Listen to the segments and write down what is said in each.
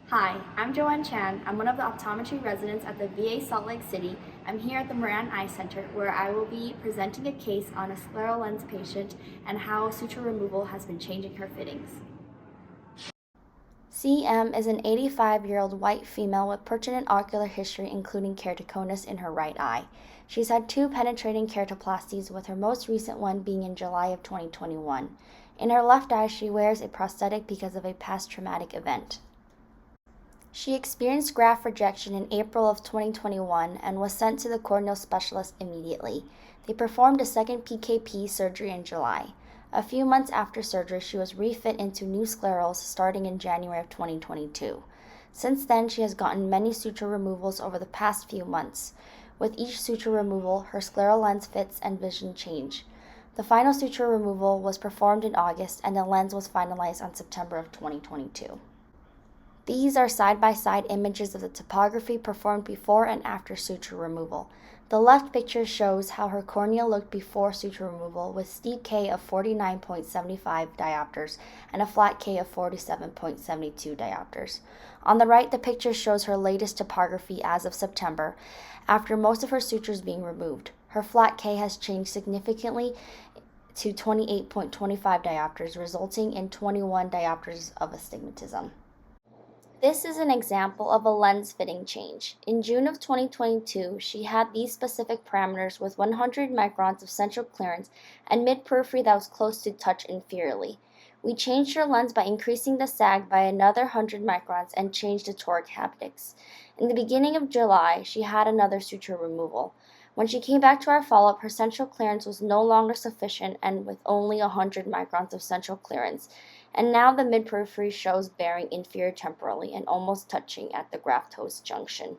Hi, I'm Joanne Chan. I'm one of the optometry residents at the VA Salt Lake City. I'm here at the Moran Eye Center where I will be presenting a case on a scleral lens patient and how suture removal has been changing her fittings. CM is an 85-year-old white female with pertinent ocular history including keratoconus in her right eye. She's had 2 penetrating keratoplasties, with her most recent one being in July of 2021. In her left eye, she wears a prosthetic because of a past traumatic event. She experienced graft rejection in April of 2021 and was sent to the corneal specialist immediately. They performed a second PKP surgery in July. A few months after surgery, she was refit into new sclerals starting in January of 2022. Since then, she has gotten many suture removals over the past few months. With each suture removal, her scleral lens fits and vision change. The final suture removal was performed in August, and the lens was finalized on September of 2022. These are side-by-side images of the topography performed before and after suture removal. The left picture shows how her cornea looked before suture removal, with steep K of 49.75 diopters and a flat K of 47.72 diopters. On the right, the picture shows her latest topography as of September, after most of her sutures being removed. Her flat K has changed significantly to 28.25 diopters, resulting in 21 diopters of astigmatism. This is an example of a lens fitting change. In June of 2022, she had these specific parameters with 100 microns of central clearance and mid-periphery that was close to touch inferiorly. We changed her lens by increasing the sag by another 100 microns and changed the toric haptics. In the beginning of July, she had another suture removal. When she came back to our follow-up, her central clearance was no longer sufficient and with only 100 microns of central clearance. And now the mid-periphery shows bearing inferior temporally and almost touching at the graft-host junction.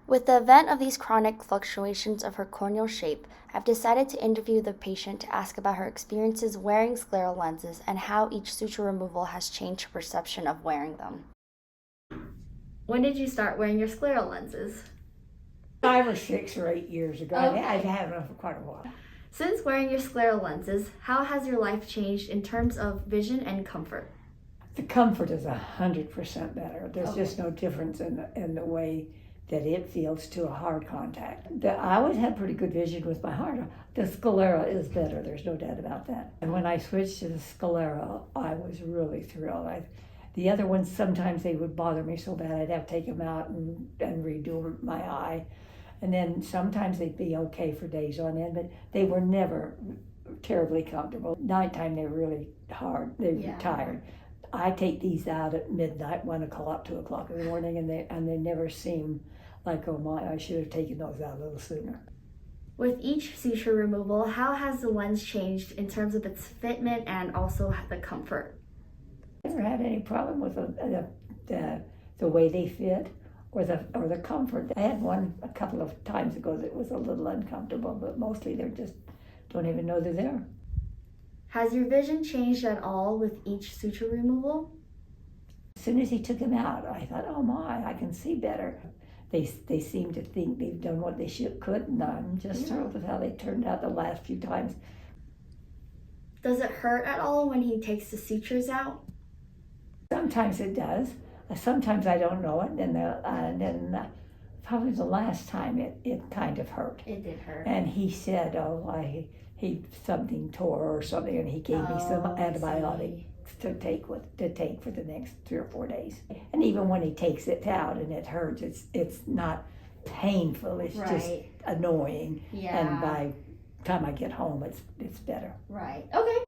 With the event of these chronic fluctuations of her corneal shape, I've decided to interview the patient to ask about her experiences wearing scleral lenses and how each suture removal has changed her perception of wearing them. When did you start wearing your scleral lenses? 5 or 6 or 8 years ago. Okay. I've had them for quite a while. Since wearing your scleral lenses, how has your life changed in terms of vision and comfort? The comfort is 100% better. There's just no difference in the way that it feels to a hard contact. I always had pretty good vision with my hard. The sclera is better. There's no doubt about that. And when I switched to the sclera, I was really thrilled. The other ones, sometimes they would bother me so bad I'd have to take them out and redo my eye. And then sometimes they'd be okay for days on end, but they were never terribly comfortable. Nighttime, they were really hard. They were tired. I take these out at midnight, 1 o'clock, 2 o'clock in the morning, and they never seem like, oh my, I should have taken those out a little sooner. With each suture removal, how has the lens changed in terms of its fitment and also the comfort? I never had any problem with the way they fit. Or the comfort. I had one a couple of times ago that was a little uncomfortable, but mostly they just don't even know they're there. Has your vision changed at all with each suture removal? As soon as he took them out, I thought, oh my, I can see better. They seem to think they've done what they could, and I'm just thrilled with how they turned out the last few times. Does it hurt at all when he takes the sutures out? Sometimes it does. Sometimes I don't know it, and then probably the last time it kind of hurt. It did hurt. And he said, he something tore or something, and he gave me some antibiotics to take for the next 3 or 4 days. And even when he takes it out and it hurts, it's not painful. It's just annoying. Yeah. And by the time I get home, it's better. Right. Okay.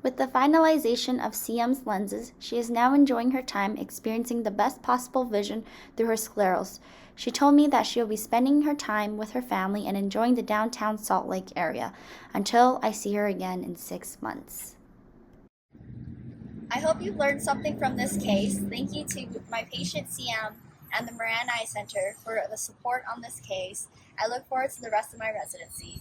With the finalization of CM's lenses, she is now enjoying her time experiencing the best possible vision through her sclerals. She told me that she will be spending her time with her family and enjoying the downtown Salt Lake area until I see her again in 6 months. I hope you've learned something from this case. Thank you to my patient CM and the Moran Eye Center for the support on this case. I look forward to the rest of my residency.